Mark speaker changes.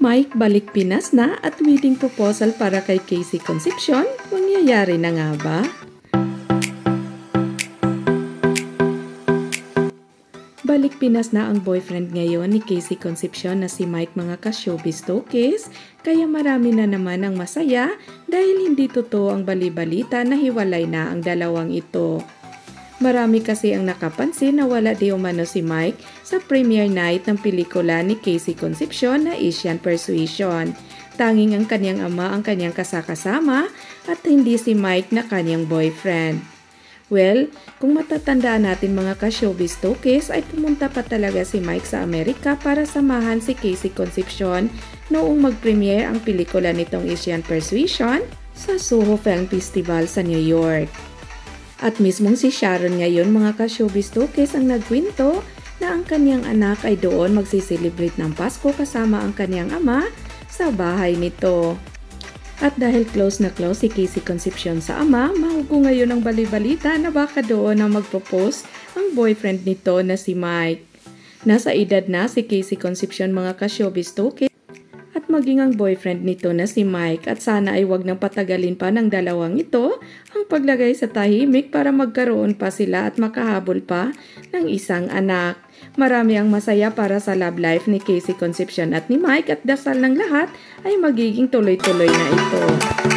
Speaker 1: Mike balik Pinas na at wedding proposal para kay Casey Concepcion. Mangyayari na nga ba? Balik Pinas na ang boyfriend ngayon ni Casey Concepcion na si Mike mga ka-showbiz tokes, kaya marami na naman ang masaya dahil hindi totoo ang bali-balita na hiwalay na ang dalawang ito. Marami kasi ang nakapansin na wala di umano si Mike sa premiere night ng pelikula ni Casey Concepcion na Asian Persuasion. Tanging ang kanyang ama ang kanyang kasakasama at hindi si Mike na kanyang boyfriend. Well, kung matatandaan natin mga ka-showbiz tokes ay pumunta pa talaga si Mike sa Amerika para samahan si Casey Concepcion noong mag-premiere ang pelikula nitong Asian Persuasion sa Soho Film Festival sa New York. At mismong si Sharon ngayon mga ka-showbiz tokes ang nagkwento na ang kanyang anak ay doon magsiselebrate ng Pasko kasama ang kanyang ama sa bahay nito. At dahil close na close si Casey Concepcion sa ama, mahugo ngayon ang bali-balita na baka doon ang magpropose ang boyfriend nito na si Mike. Nasa edad na si Casey Concepcion mga ka-showbiz tokes at maging ang boyfriend nito na si Mike at sana ay wag nang patagalin pa ng dalawang ito ang paglagay sa tahimik para magkaroon pa sila at makahabol pa ng isang anak. Marami ang masaya para sa love life ni Casey Concepcion at ni Mike at dasal ng lahat ay magiging tuloy-tuloy na ito.